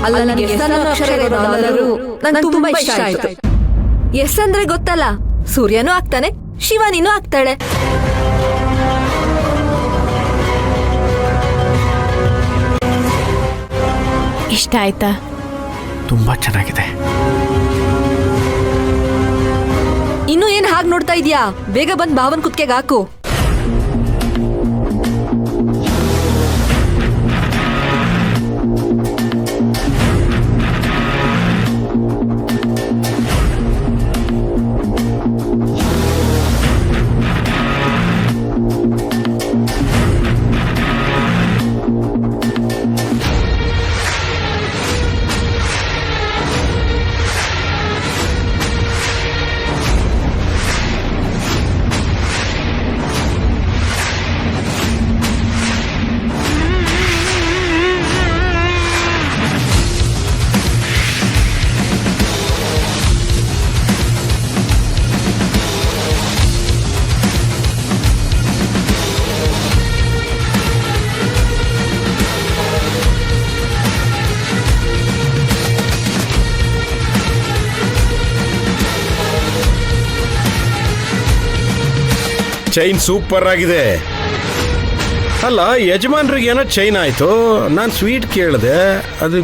ಅಲ್ಲ, ನನಗೆ ಎಸ್ ಅನ್ನೋ ಅಕ್ಷರ ಇರೋ ಡಾಲರು ನಂಗೆ ತುಂಬಾ ಇಷ್ಟ ಆಯ್ತು. ಎಸ್ ಅಂದ್ರೆ ಗೊತ್ತಲ್ಲ, ಸೂರ್ಯನೂ ಆಗ್ತಾನೆ, ಶಿವನಿನೂ ಆಗ್ತಾಳೆ. ಇಷ್ಟ ಆಯ್ತಾ? ತುಂಬಾ ಚೆನ್ನಾಗಿದೆ. ಇನ್ನು ಏನ್ ಹಾಗೆ ನೋಡ್ತಾ ಇದೀಯಾ? ಬೇಗ ಬಂದ್ ಭಾವನ್ ಕುತ್ಕೆಗೆ ಹಾಕು. ಚೈನ್ ಸೂಪರ್ ಆಗಿದೆ. ಅಲ್ಲ, ಯಜಮಾನ್ರಿಗೆ ಏನೋ ಚೈನ್ ಆಯ್ತು, ನಾನು ಸ್ವೀಟ್ ಕೇಳಿದೆ, ಅದು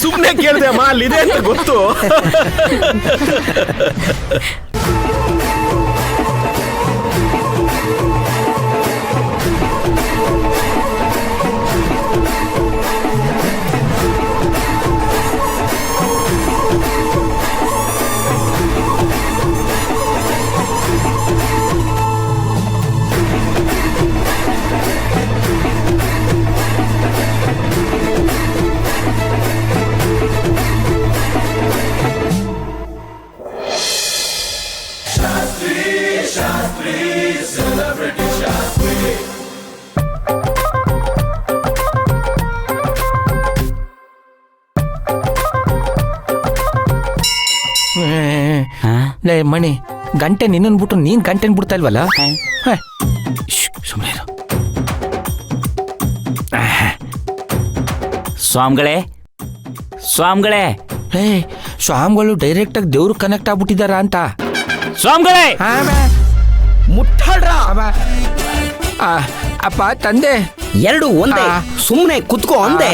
ಸುಮ್ಮನೆ ಕೇಳಿದೆ ಅಮ್ಮ, ಅಲ್ಲಿದೆ ಅಂತ ಗೊತ್ತು. ಲೇ ಮಣಿ, ಗಂಟೆ ನಿನ್ನನ್ ಬಿಟ್ಟು ನೀನ್ ಗಂಟೆನ್ ಬಿಡ್ತಾ ಇಲ್ವಲ್ಲ? ಸುಮ್ಮನೆ ಸ್ವಾಮಿಗಳೇ, ಸ್ವಾಮಿಗಳೇ, ಏ ಸ್ವಾಮಿಗಳು ಡೈರೆಕ್ಟ್ ಆಗಿ ದೇವ್ರು ಕನೆಕ್ಟ್ ಆಗ್ಬಿಟ್ಟಿದಾರ ಅಂತ. ಸ್ವಾಮಿಗಳೇ, ಮುಟ್ಟಾಡ್ರ ಅಪ್ಪ ತಂದೆ ಎರಡು ಒಂದೇ, ಸುಮ್ಮನೆ ಕುತ್ಕೋ ಅಂದೆ.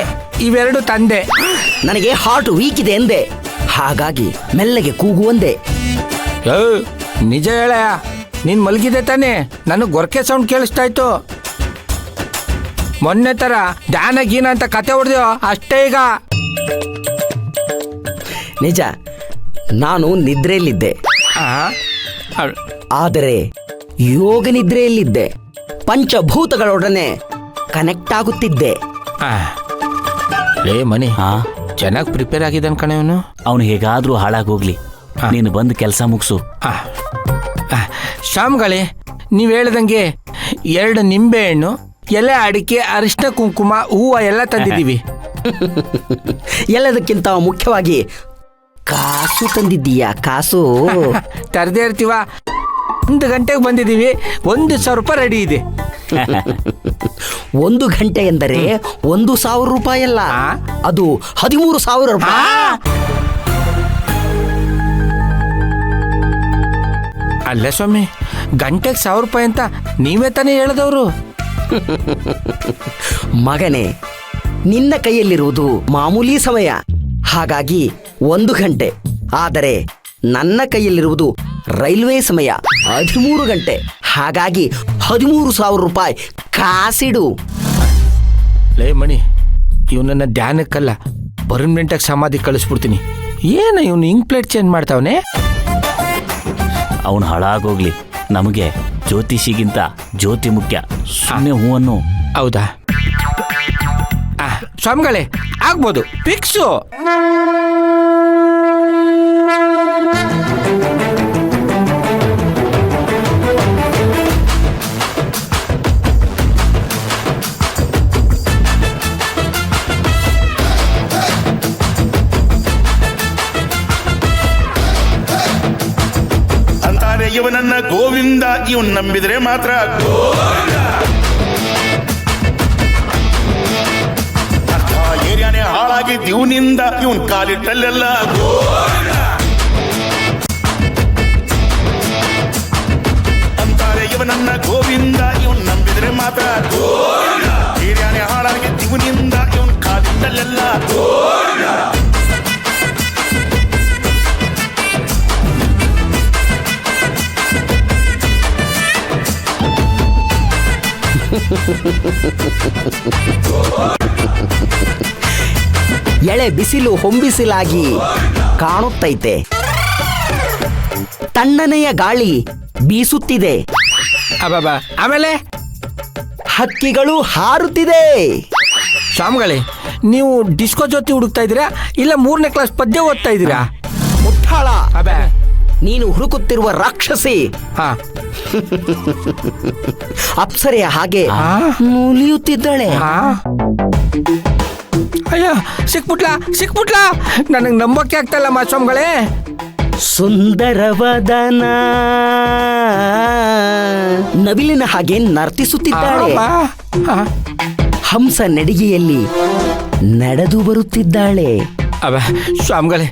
ಇವೆರಡು ತಂದೆ. ನನಗೆ ಹಾರ್ಟ್ ವೀಕ್ ಇದೆ ಎಂದೆ, ಹಾಗಾಗಿ ಮೆಲ್ಲಗೆ ಕೂಗು ಅಂದೆ. ನಿಜ ಹೇಳಯ್ಯ, ನೀನ್ ಮಲಗಿದೆ ತಾನೆ? ನನಗೆ ಗೊರಕೆ ಸೌಂಡ್ ಕೇಳಿಸ್ತಾ ಇತ್ತು. ಮೊನ್ನೆ ತರ ಧ್ಯಾನ ಗೀನ ಅಂತ ಕತೆ ಹೊಡೆದ್ಯೋ ಅಷ್ಟೇ. ಈಗ ನಿಜ, ನಾನು ನಿದ್ರೆಯಲ್ಲಿದ್ದೆ, ಆದರೆ ಯೋಗ ನಿದ್ರೆಯಲ್ಲಿದ್ದೆ. ಪಂಚಭೂತಗಳೊಡನೆ ಕನೆಕ್ಟ್ ಆಗುತ್ತಿದ್ದೆ. ಲೇ ಮನಿ, ಚೆನ್ನಾಗಿ ಪ್ರಿಪೇರ್ ಆಗಿದ್ದಾನೆ ಕಣೆ ಅವನು. ಅವನು ಹೇಗಾದ್ರೂ ಹಾಳಾಗೋಗ್ಲಿ, ನೀನು ಬಂದು ಕೆಲಸ ಮುಗಿಸು. ಶ್ಯಾಮ್ಗಳೇ, ನೀವು ಹೇಳ್ದಂಗೆ 2 ನಿಂಬೆ ಹಣ್ಣು, ಎಲೆ ಅಡಿಕೆ, ಅರಿಶಿನ, ಕುಂಕುಮ, ಹೂವು ಎಲ್ಲ ತಂದಿದ್ದೀವಿ. ಎಲ್ಲದಕ್ಕಿಂತ ಮುಖ್ಯವಾಗಿ ಕಾಸು ತಂದಿದ್ದೀಯಾ? ಕಾಸು ತರದೇ ಇರ್ತೀವ. 1 ಗಂಟೆಗೆ ಬಂದಿದ್ದೀವಿ, 1,000 ರೂಪಾಯಿ ರೆಡಿ ಇದೆ. 1 ಗಂಟೆ ಎಂದರೆ 1,000 ರೂಪಾಯಿ ಅಲ್ಲ, ಅದು 13,000 ರೂಪಾಯಿ. ಅಲ್ಲ ಸ್ವಾಮಿ, ಗಂಟೆಗೆ 1,000 ರೂಪಾಯಿ ಅಂತ ನೀವೇ ತಾನೇ ಹೇಳಿದವರು. ಮಗನೇ, ನಿನ್ನ ಕೈಯಲ್ಲಿರುವುದು ಮಾಮೂಲಿ ಸಮಯ, ಹಾಗಾಗಿ 1 ಗಂಟೆ. ಆದರೆ ನನ್ನ ಕೈಯಲ್ಲಿರುವುದು ರೈಲ್ವೆ ಸಮಯ 13 ಗಂಟೆ, ಹಾಗಾಗಿ 13,000 ರೂಪಾಯಿ ಕಾಸಿಡು. ಲೇ ಮಣಿ, ಇವನನ್ನ ಧ್ಯಾನಕ್ಕಲ್ಲ ಪರ್ಮನೆಂಟಾಗಿ ಸಮಾಧಿ ಕಳಿಸ್ಬಿಡ್ತೀನಿ. ಏನ ಇವನು ಇಂಕ್ ಪ್ಲೇಟ್ ಚೇಂಜ್ ಮಾಡ್ತಾವನೆ? ಅವನು ಹಾಳಾಗೋಗ್ಲಿ, ನಮಗೆ ಜ್ಯೋತಿಷಿಗಿಂತ ಜ್ಯೋತಿ ಮುಖ್ಯ. ಸುಮ್ಮನೆ ಹೂವನ್ನು. ಹೌದಾ? ಸ್ವಾಮಿಗಳೇ, ಆಗ್ಬೋದು, ಫಿಕ್ಸು. ಇವನನ್ನ ಗೋವಿಂದ ಇವನ್ ನಂಬಿದ್ರೆ ಮಾತ್ರ ಗೋವಿಂದ. ಹಾಳಾಗಿ ದಿವ್ನಿಂದ ಇವನ್ ಕಾಲಿಟ್ಟಲ್ಲೆಲ್ಲ ಅಂತಾರೆ ಇವನನ್ನ ಗೋವಿಂದ ಇವನ್ ನಂಬಿದ್ರೆ ಮಾತ್ರ ಹಿರಿಯಾನೆ ಹಾಳಾಗಿ ದಿವ್ನಿಂದ ಇವನ್ ಕಾಲಿಟ್ಟಲ್ಲೆಲ್ಲ ಎಳೆ ಬಿಸಿಲು ಹೊಂಬಿಸಿಲಾಗಿ ಕಾಣುತ್ತೈತೆ. ತಣ್ಣನೆಯ ಗಾಳಿ ಬೀಸುತ್ತಿದೆ. ಅಬ್ಬಬ್ಬಾ ಆಮೇಲೆ ಹಕ್ಕಿಗಳು ಹಾರುತ್ತಿದೆ. ಸ್ವಾಮಿಗಳೇ ನೀವು ಡಿಸ್ಕೋ ಜೊತೆ ಹುಡುಕ್ತಾ ಇದ್ದೀರಾ ಇಲ್ಲ 3ನೇ ಕ್ಲಾಸ್ ಪದ್ಯ ಓದ್ತಾ ಇದ್ದೀರಾ? ಮುಟ್ಟಾಳ, ಅಬ್ಬಾ ನೀನು ಹುಡುಕುತ್ತಿರುವ ರಾಕ್ಷಸಿ ಹಾ ಅಪ್ಸರೆಯ ಹಾಗೆ ಆ? ನೂಲಿಯುತ್ತಿದ್ದಾಳೆ. ಹಾ ಅಯ್ಯೋ ಸಿಕ್ಬಿಟ್ಲಾ ನನಗೆ ನಂಬಕ್ಕೆ ಆಗ್ತಾ ಇಲ್ಲ ಸ್ವಾಮಿಗಳೇ. ಸುಂದರವದನ ನವಿಲಿನ ಹಾಗೆ ನರ್ತಿಸುತ್ತಿದ್ದಾಳೆ. ಹಂಸ ನಡಿಗೆಯಲ್ಲಿ ನಡೆದು ಬರುತ್ತಿದ್ದಾಳೆ. ಅಬ್ಬ ಸ್ವಾಮಿಗಳೇ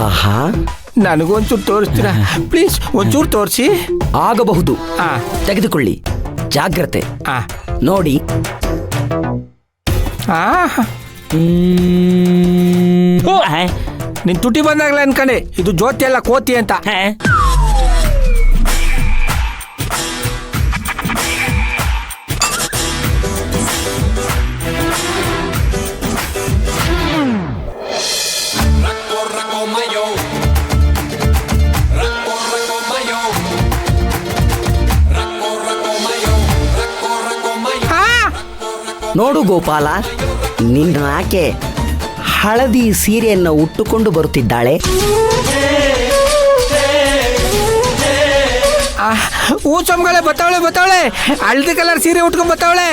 ಆಹಾ, ನನಗೊಂಚೂರು ತೋರಿಸ್ತೀರಾ ಪ್ಲೀಸ್? ಒಂಚೂರು ತೋರಿಸಿ. ಆಗಬಹುದು, ಹಾ ತೆಗೆದುಕೊಳ್ಳಿ. ಜಾಗ್ರತೆ. ಹಾ ನೋಡಿ. ಹಾ ನಿನ್ ತುಟಿ ಬಂದಾಗ್ಲ ಅನ್ಕಂಡೆ ಇದು ಜ್ಯೋತಿ ಅಲ್ಲ ಕೋತಿ ಅಂತ. ನೋಡು ಗೋಪಾಲ, ನಿನ್ನ ಆಕೆ ಹಳದಿ ಸೀರೆಯನ್ನು ಉಟ್ಟುಕೊಂಡು ಬರುತ್ತಿದ್ದಾಳೆ. ಹೂ ಸ್ವಾಮಿಗಳೇ ಬತ್ತಾವಳೆ ಹಳದಿ ಕಲರ್ ಸೀರೆ ಉಟ್ಕೊಂಡ್ ಬತ್ತಾವಳೆ.